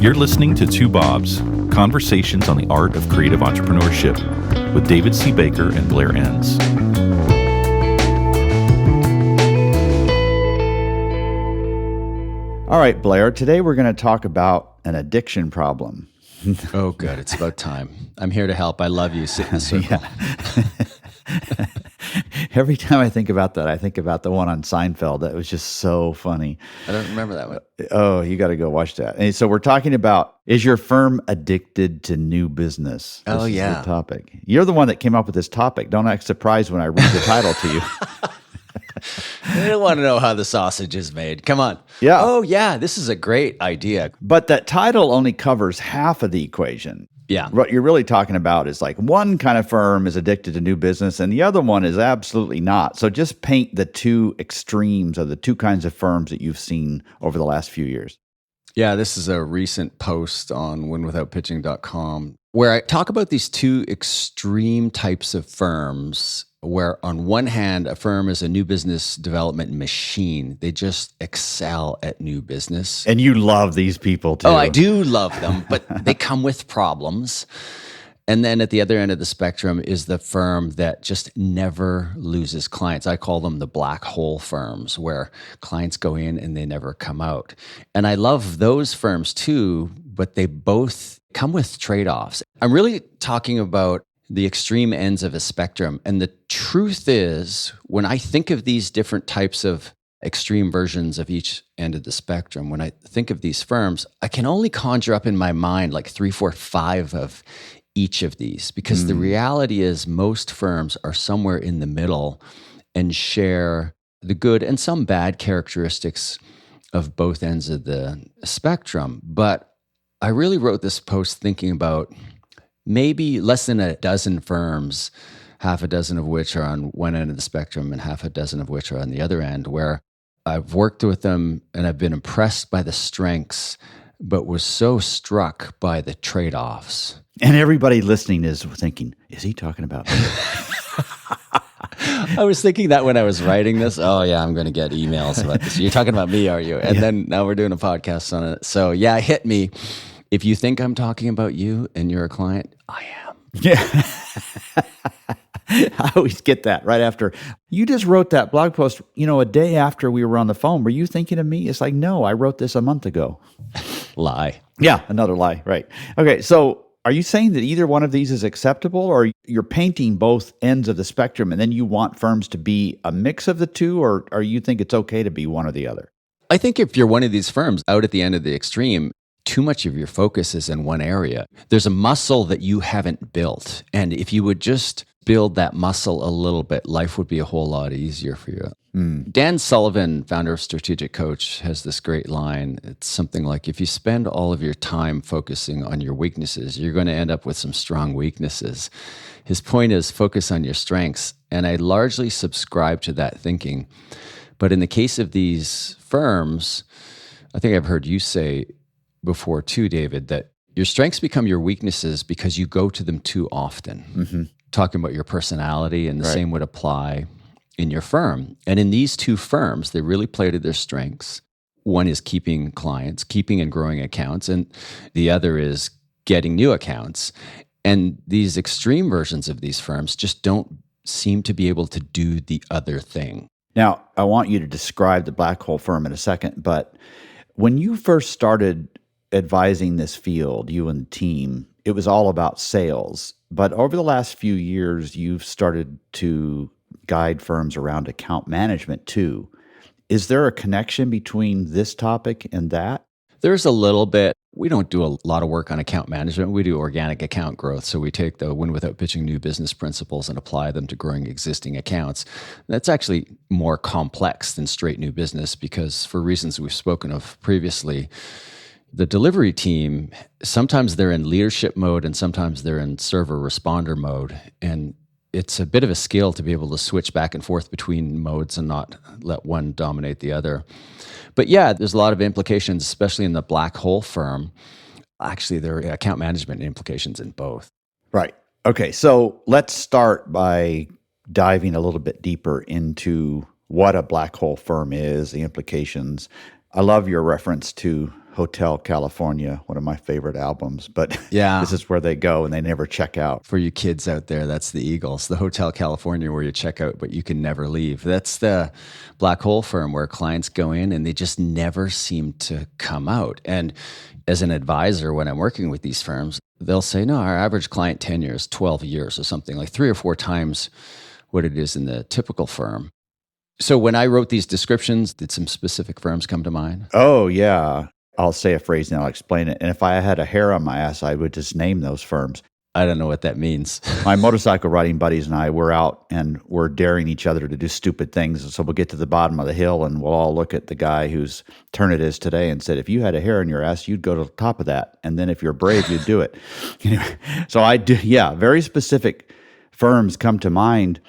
You're listening to Two Bobs, conversations on the art of creative entrepreneurship with David C. Baker and Blair Enns. All right, Blair, today we're going to talk about an addiction problem. Oh, good. It's about time. I'm here to help. I love you. Sit in the circle. Yeah. Every time I think about that, I think about the one on Seinfeld. That was just so funny. I don't remember that one. Oh, you got to go watch that. And so we're talking about, is your firm addicted to new business? This is the topic. You're the one that came up with this topic. Don't act surprised when I read the title to you. They don't want to know how the sausage is made. Come on. Yeah. Oh, yeah. This is a great idea. But that title only covers half of the equation. Yeah. What you're really talking about is like one kind of firm is addicted to new business and the other one is absolutely not. So just paint the two extremes of the two kinds of firms that you've seen over the last few years. Yeah, this is a recent post on winwithoutpitching.com where I talk about these two extreme types of firms where on one hand, a firm is a new business development machine. They just excel at new business. And you love these people too. Oh, I do love them, but they come with problems. And then at the other end of the spectrum is the firm that just never loses clients. I call them the black hole firms, where clients go in and they never come out. And I love those firms too, but they both come with trade-offs. I'm really talking about the extreme ends of a spectrum. And the truth is, when I think of these different types of extreme versions of each end of the spectrum, when I think of these firms, I can only conjure up in my mind like 3, 4, 5 of each of these, because the reality is most firms are somewhere in the middle and share the good and some bad characteristics of both ends of the spectrum. But I really wrote this post thinking about maybe less than a dozen firms, half a dozen of which are on one end of the spectrum and half a dozen of which are on the other end, where I've worked with them and I've been impressed by the strengths, but was so struck by the trade-offs. And everybody listening is thinking, is he talking about me? I was thinking that when I was writing this. Oh, yeah, I'm going to get emails about this. You're talking about me, are you? And then now we're doing a podcast on it. So yeah, hit me. If you think I'm talking about you and you're a client, I am. Yeah. I always get that right after. You just wrote that blog post, a day after we were on the phone. Were you thinking of me? It's like, no, I wrote this a month ago. Lie. Yeah, another lie. Right. Okay, so are you saying that either one of these is acceptable, or you're painting both ends of the spectrum and then you want firms to be a mix of the two, or you think it's okay to be one or the other? I think if you're one of these firms out at the end of the extreme, too much of your focus is in one area. There's a muscle that you haven't built. And if you would just build that muscle a little bit, life would be a whole lot easier for you. Dan Sullivan, founder of Strategic Coach, has this great line. It's something like, if you spend all of your time focusing on your weaknesses, you're going to end up with some strong weaknesses. His point is focus on your strengths. And I largely subscribe to that thinking. But in the case of these firms, I think I've heard you say before too, David, that your strengths become your weaknesses because you go to them too often. Talking about your personality, and the same would apply in your firm. And in these two firms, they really play to their strengths. One is keeping clients, keeping and growing accounts, and the other is getting new accounts. And these extreme versions of these firms just don't seem to be able to do the other thing. Now, I want you to describe the black hole firm in a second, but when you first started advising this field, you and the team, it was all about sales. But over the last few years, you've started to guide firms around account management too. Is there a connection between this topic and that? There's a little bit. We don't do a lot of work on account management. We do organic account growth. So we take the win without pitching new business principles and apply them to growing existing accounts. That's actually more complex than straight new business because, for reasons we've spoken of previously, the delivery team, sometimes they're in leadership mode and sometimes they're in server responder mode. And it's a bit of a skill to be able to switch back and forth between modes and not let one dominate the other. But yeah, there's a lot of implications, especially in the black hole firm. Actually, there are account management implications in both. Right. Okay, so let's start by diving a little bit deeper into what a black hole firm is, the implications. I love your reference to Hotel California, one of my favorite albums, but Yeah. this is where they go and they never check out. For you kids out there, that's the Eagles, the Hotel California where you check out, but you can never leave. That's the black hole firm where clients go in and they just never seem to come out. And as an advisor, when I'm working with these firms, they'll say, no, our average client tenure is 12 years or something, like 3 or 4 times what it is in the typical firm. So when I wrote these descriptions, did some specific firms come to mind? Oh, yeah. I'll say a phrase and I'll explain it. And if I had a hair on my ass, I would just name those firms. I don't know what that means. My motorcycle riding buddies and I, we're out and we're daring each other to do stupid things. So we'll get to the bottom of the hill and we'll all look at the guy whose turn it is today and said, if you had a hair in your ass, you'd go to the top of that. And then if you're brave, you'd do it. So I do, yeah, very specific firms come to mind.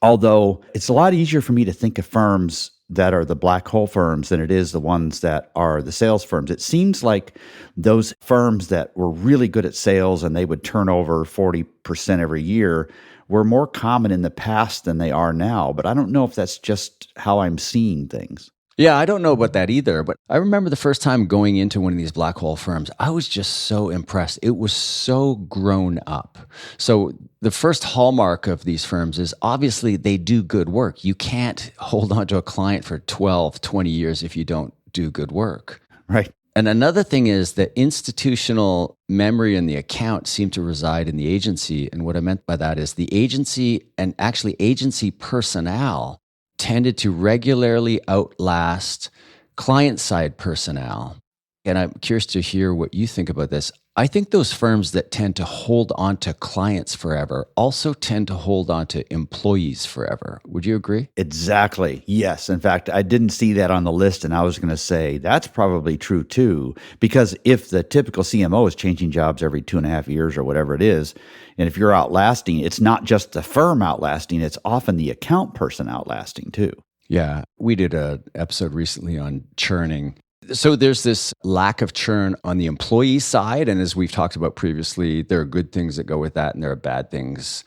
Although it's a lot easier for me to think of firms that are the black hole firms than it is the ones that are the sales firms. It seems like those firms that were really good at sales and they would turn over 40% every year were more common in the past than they are now. But I don't know if that's just how I'm seeing things. Yeah, I don't know about that either, but I remember the first time going into one of these black hole firms, I was just so impressed. It was so grown up. So the first hallmark of these firms is obviously they do good work. You can't hold on to a client for 12, 20 years if you don't do good work. Right. And another thing is that institutional memory in the account seem to reside in the agency. And what I meant by that is the agency and actually agency personnel tended to regularly outlast client-side personnel. And I'm curious to hear what you think about this. I think those firms that tend to hold on to clients forever also tend to hold on to employees forever. Would you agree? Exactly. Yes. In fact, I didn't see that on the list, and I was going to say that's probably true too, because if the typical CMO is changing jobs every 2.5 years or whatever it is, and if you're outlasting, it's not just the firm outlasting, it's often the account person outlasting too. Yeah. We did an episode recently on churning. So there's this lack of churn on the employee side. And as we've talked about previously, there are good things that go with that and there are bad things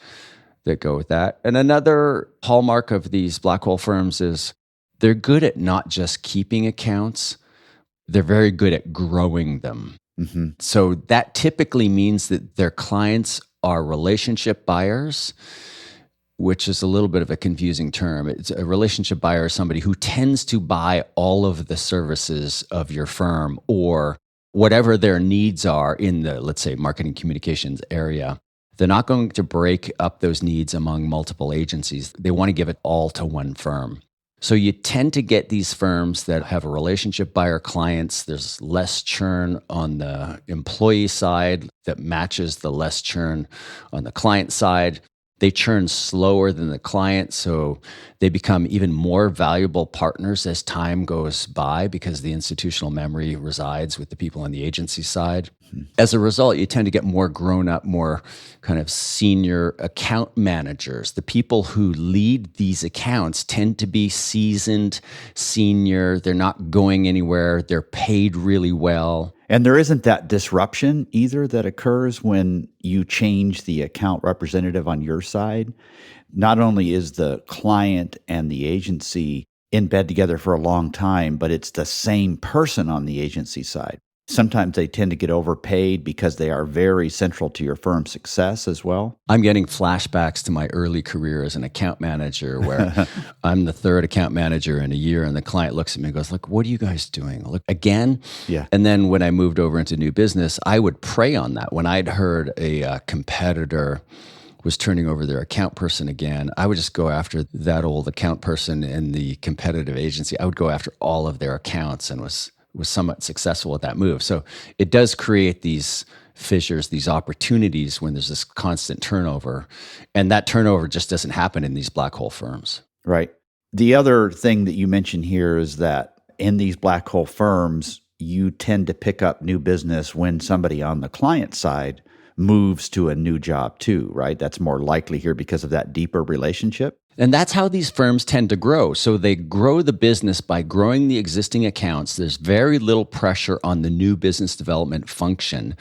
that go with that. And another hallmark of these black hole firms is they're good at not just keeping accounts, they're very good at growing them. Mm-hmm. So that typically means that their clients are relationship buyers, which is a little bit of a confusing term. It's a relationship buyer is somebody who tends to buy all of the services of your firm or whatever their needs are in the, let's say, marketing communications area. They're not going to break up those needs among multiple agencies. They want to give it all to one firm. So you tend to get these firms that have a relationship buyer clients. There's less churn on the employee side that matches the less churn on the client side. They churn slower than the client, so they become even more valuable partners as time goes by because the institutional memory resides with the people on the agency side. Mm-hmm. As a result, you tend to get more grown up, more kind of senior account managers. The people who lead these accounts tend to be seasoned, senior. They're not going anywhere. They're paid really well. And there isn't that disruption either that occurs when you change the account representative on your side. Not only is the client and the agency in bed together for a long time, but it's the same person on the agency side. Sometimes they tend to get overpaid because they are very central to your firm's success as well. I'm getting flashbacks to my early career as an account manager where I'm the third account manager in a year and the client looks at me and goes, look, what are you guys doing? Look, again? Yeah. And then when I moved over into new business, I would prey on that. When I'd heard a competitor was turning over their account person again, I would just go after that old account person in the competitive agency. I would go after all of their accounts and was somewhat successful at that move. So it does create these fissures, these opportunities when there's this constant turnover. And that turnover just doesn't happen in these black hole firms. Right. The other thing that you mentioned here is that in these black hole firms, you tend to pick up new business when somebody on the client side moves to a new job too, right? That's more likely here because of that deeper relationship. And that's how these firms tend to grow. So they grow the business by growing the existing accounts. There's very little pressure on the new business development function.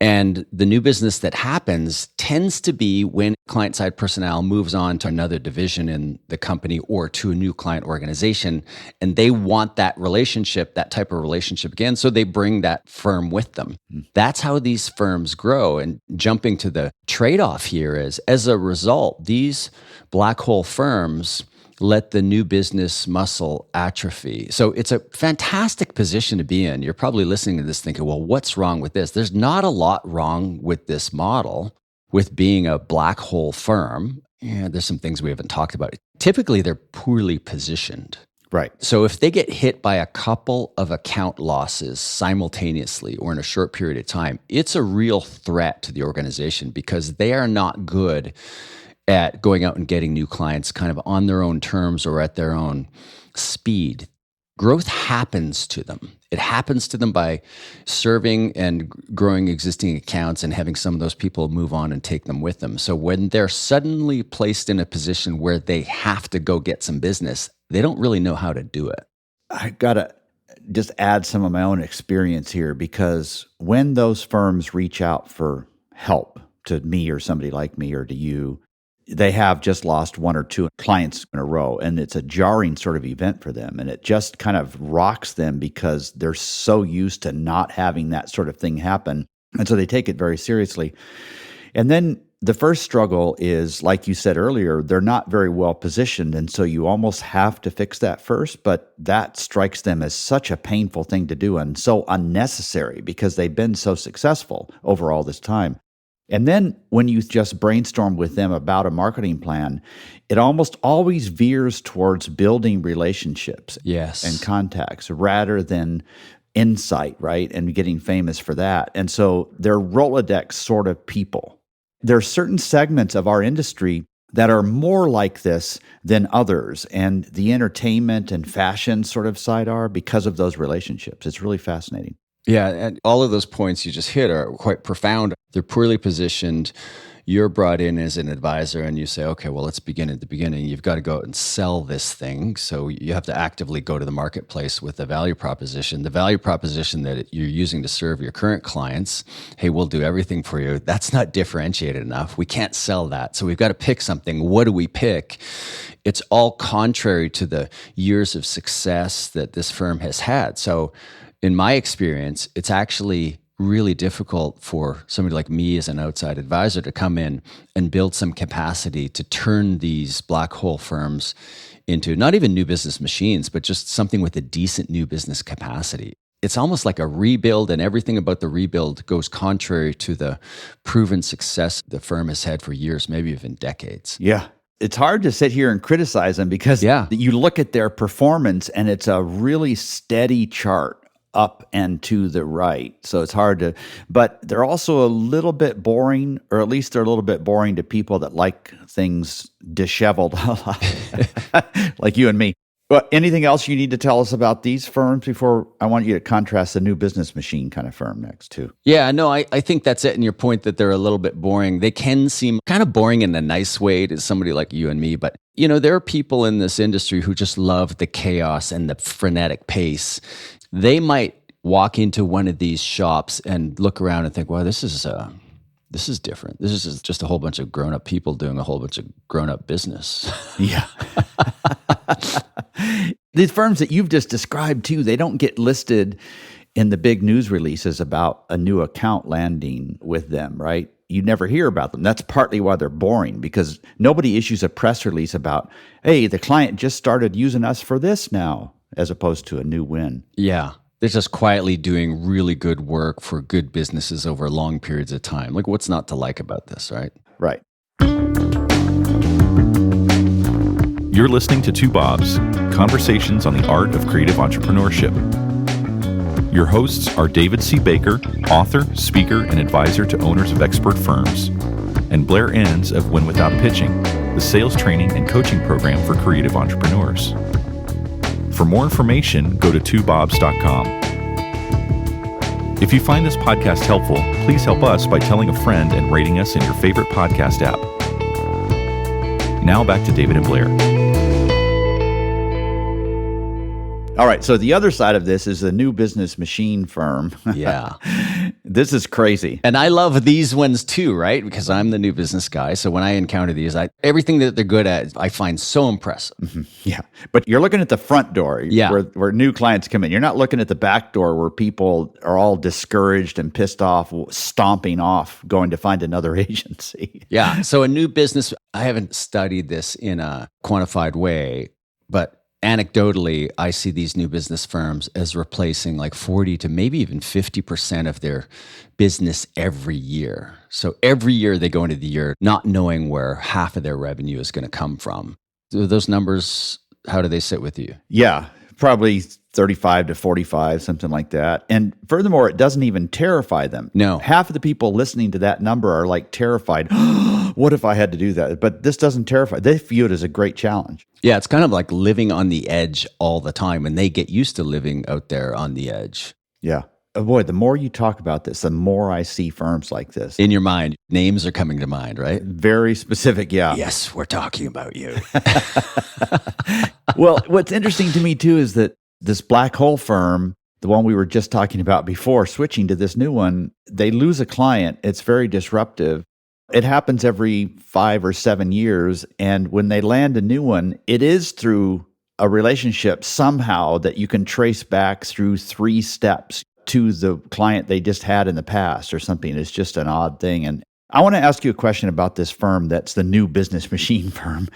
And the new business that happens tends to be when client-side personnel moves on to another division in the company or to a new client organization, and they want that relationship, that type of relationship again, so they bring that firm with them. That's how these firms grow. And jumping to the trade-off here is, as a result, these black hole firms let the new business muscle atrophy. So it's a fantastic position to be in. You're probably listening to this thinking, well, what's wrong with this? There's not a lot wrong with this model, with being a black hole firm. Yeah, there's some things we haven't talked about. Typically, they're poorly positioned. Right. So if they get hit by a couple of account losses simultaneously or in a short period of time, it's a real threat to the organization because they are not good at going out and getting new clients kind of on their own terms or at their own speed. Growth happens to them. It happens to them by serving and growing existing accounts and having some of those people move on and take them with them. So when they're suddenly placed in a position where they have to go get some business, they don't really know how to do it. I got to just add some of my own experience here, because when those firms reach out for help to me or somebody like me or to you, they have just lost one or two clients in a row, and it's a jarring sort of event for them. And it just kind of rocks them because they're so used to not having that sort of thing happen. And so they take it very seriously. And then the first struggle is, like you said earlier, they're not very well positioned. And so you almost have to fix that first, but that strikes them as such a painful thing to do and so unnecessary because they've been so successful over all this time. And then when you just brainstorm with them about a marketing plan, it almost always veers towards building relationships and contacts rather than insight, right? And getting famous for that. And so they're Rolodex sort of people. There are certain segments of our industry that are more like this than others. And the entertainment and fashion sort of side are because of those relationships. It's really fascinating. Yeah, and all of those points you just hit are quite profound. They're poorly positioned. You're brought in as an advisor and you say, okay, well, let's begin at the beginning. You've got to go out and sell this thing. So you have to actively go to the marketplace with the value proposition. The value proposition that you're using to serve your current clients, hey, we'll do everything for you. That's not differentiated enough. We can't sell that. So we've got to pick something. What do we pick? It's all contrary to the years of success that this firm has had. So in my experience, it's actually really difficult for somebody like me as an outside advisor to come in and build some capacity to turn these black hole firms into not even new business machines, but just something with a decent new business capacity. It's almost like a rebuild, and everything about the rebuild goes contrary to the proven success the firm has had for years, maybe even decades. Yeah. It's hard to sit here and criticize them because you look at their performance and it's a really steady chart up and to the right. So it's hard to, but they're also a little bit boring, or at least they're a little bit boring to people that like things disheveled, like you and me. But anything else you need to tell us about these firms before I want you to contrast the new business machine kind of firm next too? Yeah, no, I think that's it. And your point that they're a little bit boring. They can seem kind of boring in a nice way to somebody like you and me. But, you know, there are people in this industry who just love the chaos and the frenetic pace. They might walk into one of these shops and look around and think, well, this is different. This is just a whole bunch of grown-up people doing a whole bunch of grown-up business. Yeah. These firms that you've just described too, they don't get listed in the big news releases about a new account landing with them, right? You never hear about them. That's partly why they're boring, because nobody issues a press release about, hey, the client just started using us for this now, as opposed to a new win. Yeah. They're just quietly doing really good work for good businesses over long periods of time. Like, what's not to like about this, right? Right. You're listening to Two Bobs, Conversations on the Art of Creative Entrepreneurship. Your hosts are David C. Baker, author, speaker, and advisor to owners of expert firms, and Blair Enns of Win Without Pitching, the sales training and coaching program for creative entrepreneurs. For more information, go to twobobs.com. If you find this podcast helpful, please help us by telling a friend and rating us in your favorite podcast app. Now back to David and Blair. All right, so the other side of this is the new business machine firm. Yeah. This is crazy. And I love these ones too, right? Because I'm the new business guy. So when I encounter these, everything that they're good at, I find so impressive. Yeah. But you're looking at the front door Yeah. where new clients come in. You're not looking at the back door where people are all discouraged and pissed off, stomping off, going to find another agency. Yeah. So a new business, I haven't studied this in a quantified way, but anecdotally, I see these new business firms as replacing like 40 to maybe even 50% of their business every year. So every year they go into the year not knowing where half of their revenue is going to come from. So those numbers, how do they sit with you? Yeah, probably 35 to 45, something like that. And furthermore, it doesn't even terrify them. No. Half of the people listening to that number are like terrified. What if I had to do that? But this doesn't terrify. They view it as a great challenge. Yeah, it's kind of like living on the edge all the time, and they get used to living out there on the edge. Yeah. Oh boy, the more you talk about this, the more I see firms like this. In your mind, names are coming to mind, right? Very specific, yeah. Yes, we're talking about you. Well, what's interesting to me too is that this black hole firm, the one we were just talking about before, switching to this new one, they lose a client. It's very disruptive. It happens every 5 or 7 years. And when they land a new one, it is through a relationship somehow that you can trace back through 3 steps to the client they just had in the past or something. It's just an odd thing. And I want to ask you a question about this firm that's the new business machine firm.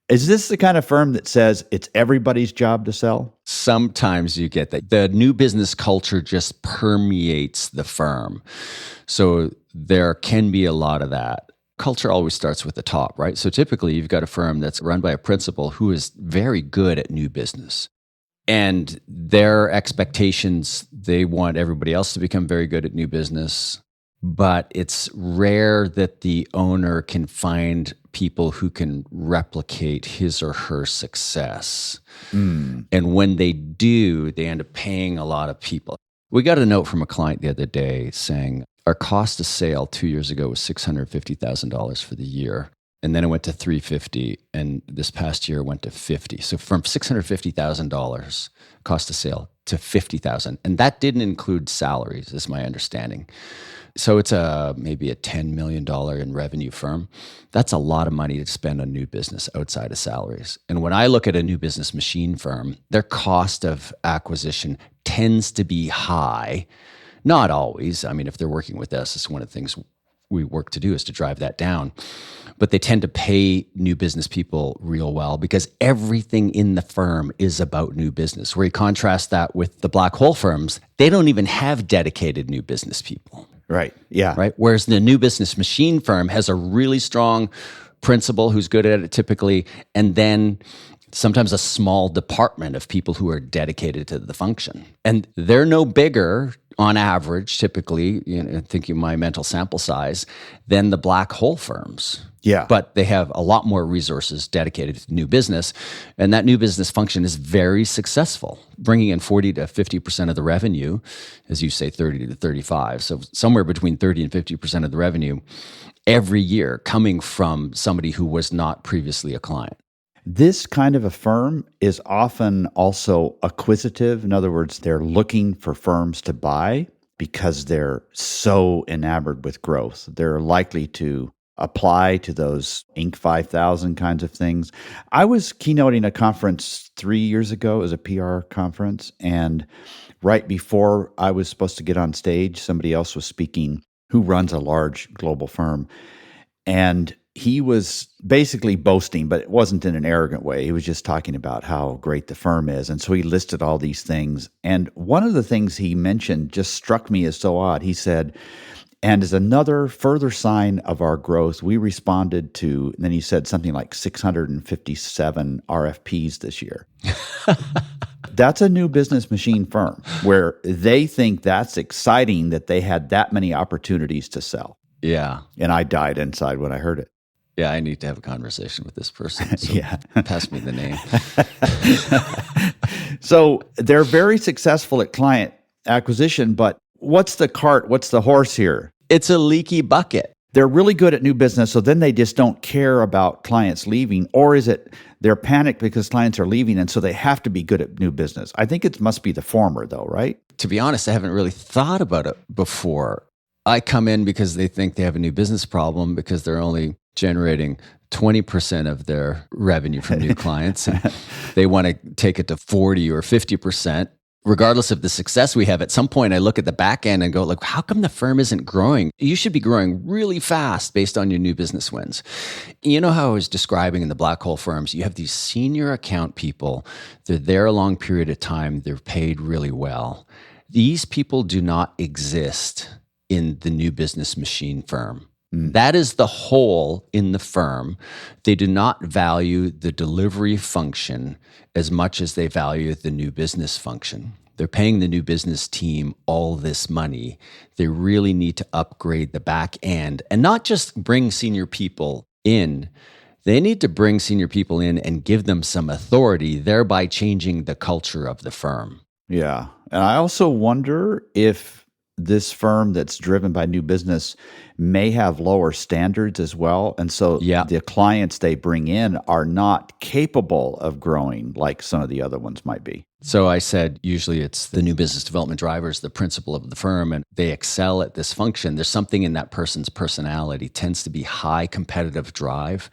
Is this the kind of firm that says it's everybody's job to sell? Sometimes you get that. The new business culture just permeates the firm. So there can be a lot of that. Culture always starts with the top, right? So typically you've got a firm that's run by a principal who is very good at new business. And their expectations, they want everybody else to become very good at new business. But it's rare that the owner can find people who can replicate his or her success. And when they do, they end up paying a lot of people. We got a note from a client the other day saying, our cost of sale 2 years ago was $650,000 for the year. And then it went to $350,000, and this past year it went to $50,000. So from $650,000 cost of sale to $50,000, and that didn't include salaries, is my understanding. So it's maybe a $10 million in revenue firm. That's a lot of money to spend on new business outside of salaries. And when I look at a new business machine firm, their cost of acquisition tends to be high. Not always. I mean, if they're working with us, it's one of the things we work to do is to drive that down. But they tend to pay new business people real well because everything in the firm is about new business. Where you contrast that with the black hole firms, they don't even have dedicated new business people. Right. Yeah. Right. Whereas the new business machine firm has a really strong principal who's good at it typically, and then sometimes a small department of people who are dedicated to the function. And they're no bigger on average, typically, thinking my mental sample size, than the black hole firms. Yeah. But they have a lot more resources dedicated to new business. And that new business function is very successful, bringing in 40 to 50% of the revenue, as you say, 30 to 35. So somewhere between 30 and 50% of the revenue every year coming from somebody who was not previously a client. This kind of a firm is often also acquisitive. In other words, they're looking for firms to buy because they're so enamored with growth. They're likely to apply to those Inc. 5000 kinds of things. I was keynoting a conference 3 years ago. It was a PR conference. And right before I was supposed to get on stage, somebody else was speaking who runs a large global firm. And he was basically boasting, but it wasn't in an arrogant way. He was just talking about how great the firm is. And so he listed all these things. And one of the things he mentioned just struck me as so odd. He said, and as another further sign of our growth, we responded to, and then he said something like 657 RFPs this year. That's a new business machine firm where they think that's exciting that they had that many opportunities to sell. Yeah. And I died inside when I heard it. Yeah, I need to have a conversation with this person. So Yeah. pass me the name. So they're very successful at client acquisition, but what's the cart? What's the horse here? It's a leaky bucket. They're really good at new business, so then they just don't care about clients leaving. Or is it they're panicked because clients are leaving, and so they have to be good at new business? I think it must be the former, though, right? to be honest, I haven't really thought about it before. I come in because they think they have a new business problem because they're only generating 20% of their revenue from new clients. And they want to take it to 40 or 50%. Regardless of the success we have, at some point I look at the back end and go, like, how come the firm isn't growing? You should be growing really fast based on your new business wins. You know how I was describing in the black hole firms, you have these senior account people. They're there a long period of time. They're paid really well. These people do not exist in the new business machine firm. That is the hole in the firm. They do not value the delivery function as much as they value the new business function. They're paying the new business team all this money. They really need to upgrade the back end and not just bring senior people in. They need to bring senior people in and give them some authority, thereby changing the culture of the firm. Yeah. And I also wonder if this firm that's driven by new business may have lower standards as well. And so the clients they bring in are not capable of growing like some of the other ones might be. So I said, usually it's the new business development drivers, the principal of the firm, and they excel at this function. There's something in that person's personality, tends to be high competitive drive,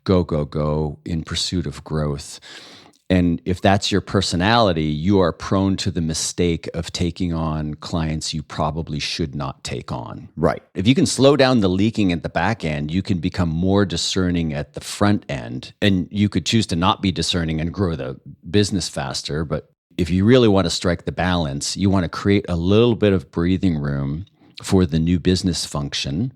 go, in pursuit of growth. And if that's your personality, you are prone to the mistake of taking on clients you probably should not take on. Right. If you can slow down the leaking at the back end, you can become more discerning at the front end. And you could choose to not be discerning and grow the business faster. But if you really want to strike the balance, you want to create a little bit of breathing room for the new business function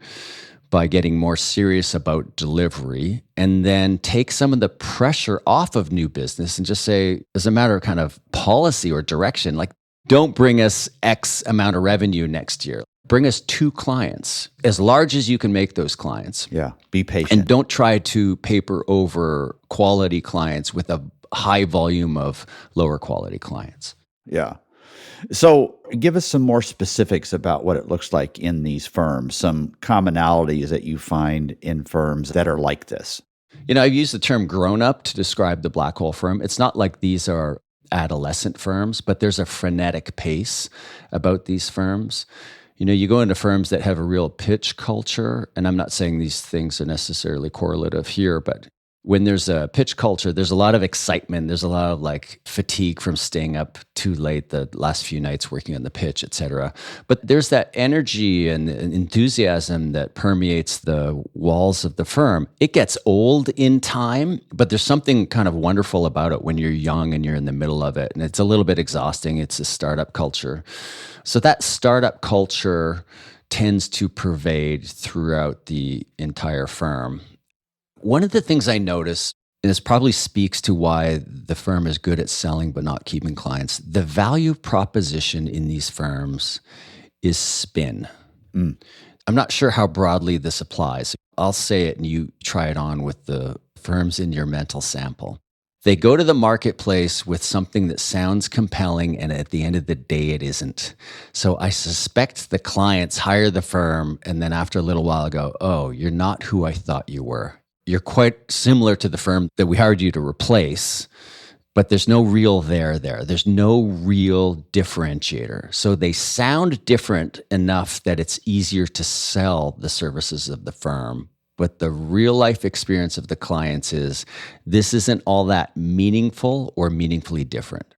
by getting more serious about delivery, and then take some of the pressure off of new business and just say, as a matter of kind of policy or direction, like, don't bring us X amount of revenue next year. Bring us 2 clients, as large as you can make those clients. Yeah, be patient. And don't try to paper over quality clients with a high volume of lower quality clients. Yeah. So give us some more specifics about what it looks like in these firms, some commonalities that you find in firms that are like this. You know, I've used the term grown up to describe the black hole firm. It's not like these are adolescent firms, but there's a frenetic pace about these firms. You know, you go into firms that have a real pitch culture, and I'm not saying these things are necessarily correlative here, but when there's a pitch culture, there's a lot of excitement. There's a lot of like fatigue from staying up too late the last few nights working on the pitch, et cetera. But there's that energy and enthusiasm that permeates the walls of the firm. It gets old in time, but there's something kind of wonderful about it when you're young and you're in the middle of it. And it's a little bit exhausting. It's a startup culture. So that startup culture tends to pervade throughout the entire firm. One of the things I notice, and this probably speaks to why the firm is good at selling but not keeping clients, the value proposition in these firms is spin. I'm not sure how broadly this applies. I'll say it and you try it on with the firms in your mental sample. They go to the marketplace with something that sounds compelling, and at the end of the day, it isn't. So I suspect the clients hire the firm, and then after a little while go, oh, you're not who I thought you were. You're quite similar to the firm that we hired you to replace, but there's no real there. There's no real differentiator. So they sound different enough that it's easier to sell the services of the firm. But the real life experience of the clients is this isn't all that meaningful or meaningfully different.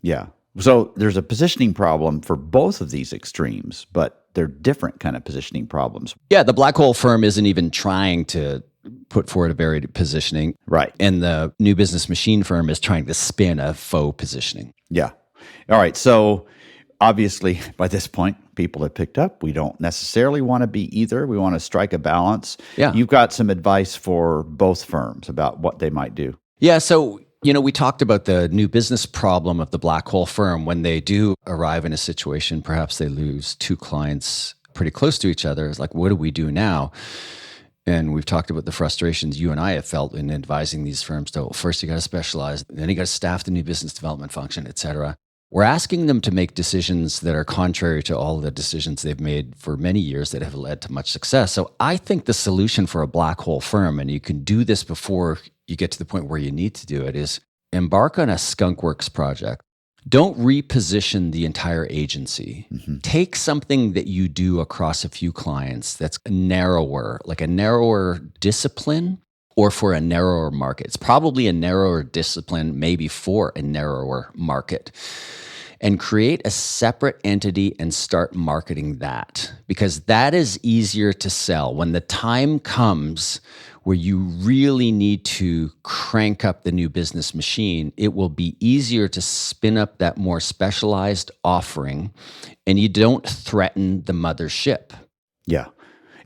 Yeah. So there's a positioning problem for both of these extremes, but they're different kind of positioning problems. Yeah, the black hole firm isn't even trying to put forward a varied positioning. Right. And the new business machine firm is trying to spin a faux positioning. Yeah. All right. So obviously, by this point, people have picked up. We don't necessarily want to be either. We want to strike a balance. Yeah. You've got some advice for both firms about what they might do. Yeah. So, you know, we talked about the new business problem of the black hole firm. When they do arrive in a situation, perhaps they lose 2 clients pretty close to each other. It's like, what do we do now? And we've talked about the frustrations you and I have felt in advising these firms to, well, first you got to specialize, then you got to staff the new business development function, et cetera. We're asking them to make decisions that are contrary to all the decisions they've made for many years that have led to much success. So I think the solution for a black hole firm, and you can do this before you get to the point where you need to do it, is embark on a skunkworks project. don't reposition the entire agency. Take something that you do across a few clients that's narrower, like a narrower discipline or for a narrower market. It's probably a narrower discipline, maybe for a narrower market. And create a separate entity and start marketing that, because that is easier to sell. When the time comes where you really need to crank up the new business machine, it will be easier to spin up that more specialized offering, and you don't threaten the mothership. Yeah.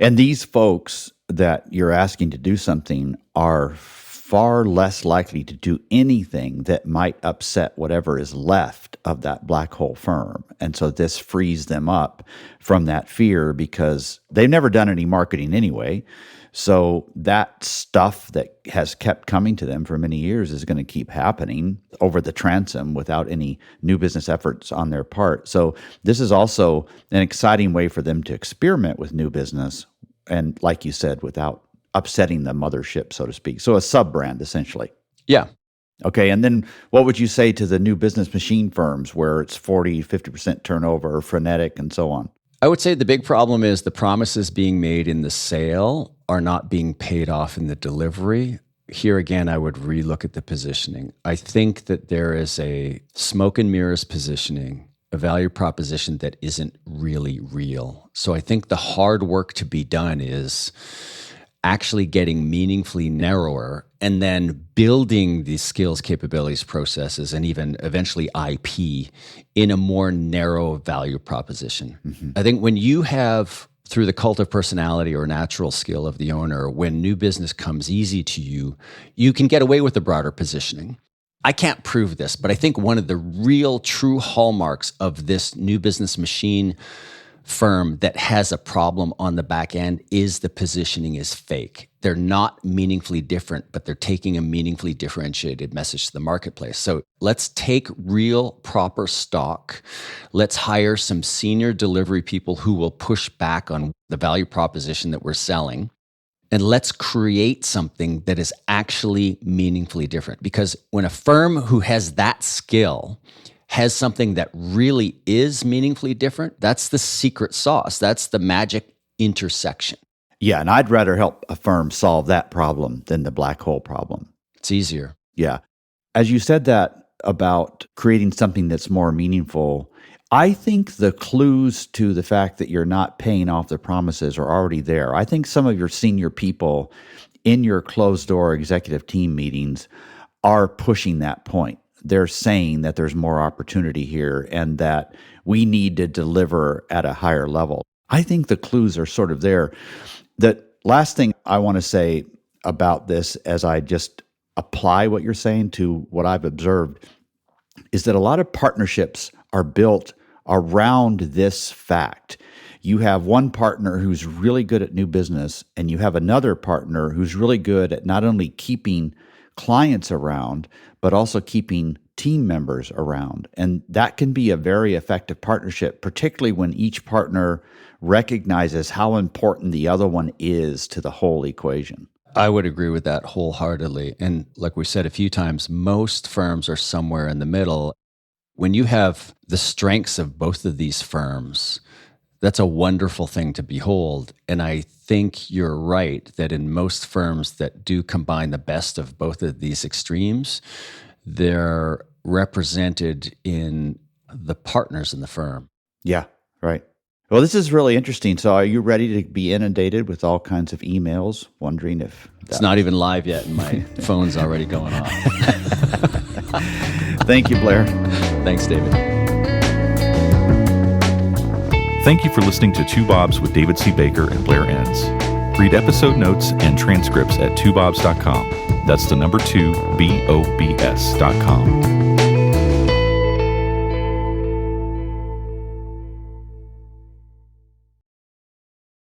And these folks that you're asking to do something are far less likely to do anything that might upset whatever is left of that black hole firm. And so this frees them up from that fear because they've never done any marketing anyway. So that stuff that has kept coming to them for many years is going to keep happening over the transom without any new business efforts on their part. So this is also an exciting way for them to experiment with new business. And like you said, without upsetting the mothership, so to speak. So a sub-brand, essentially. Yeah. Okay, and then what would you say to the new business machine firms where it's 40, 50% turnover, frenetic, and so on? I would say the big problem is the promises being made in the sale are not being paid off in the delivery. Here again, I would relook at the positioning. I think that there is a smoke and mirrors positioning, a value proposition that isn't really real. So I think the hard work to be done is actually getting meaningfully narrower and then building these skills, capabilities, processes, and even eventually IP in a more narrow value proposition. I think when you have, through the cult of personality or natural skill of the owner, when new business comes easy to you, you can get away with the broader positioning. I can't prove this, but I think one of the real true hallmarks of this new business machine firm that has a problem on the back end is the positioning is fake. They're not meaningfully different, but they're taking a meaningfully differentiated message to the marketplace. So let's take real proper stock. Let's hire some senior delivery people who will push back on the value proposition that we're selling. And let's create something that is actually meaningfully different. Because when a firm who has that skill has something that really is meaningfully different, that's the secret sauce. That's the magic intersection. Yeah, and I'd rather help a firm solve that problem than the black hole problem. It's easier. Yeah. As you said that about creating something that's more meaningful, I think the clues to the fact that you're not paying off the promises are already there. I think some of your senior people in your closed-door executive team meetings are pushing that point. They're saying that there's more opportunity here and that we need to deliver at a higher level. I think the clues are sort of there. The last thing I want to say about this, as I just apply what you're saying to what I've observed, is that a lot of partnerships are built around this fact. You have one partner who's really good at new business, and you have another partner who's really good at not only keeping clients around, but also keeping team members around. And that can be a very effective partnership, particularly when each partner recognizes how important the other one is to the whole equation. I would agree with that wholeheartedly. And like we said a few times, most firms are somewhere in the middle. When you have the strengths of both of these firms, that's a wonderful thing to behold. And I think you're right that in most firms that do combine the best of both of these extremes, they're represented in the partners in the firm. Yeah, right. Well, this is really interesting. So are you ready to be inundated with all kinds of emails, wondering if... It's not even live yet, and my phone's already going off. Thank you, Blair. Thanks, David. Thank you for listening to Two Bobs with David C. Baker and Blair Enns. Read episode notes and transcripts at twobobs.com. That's the number 2, BOBS.com.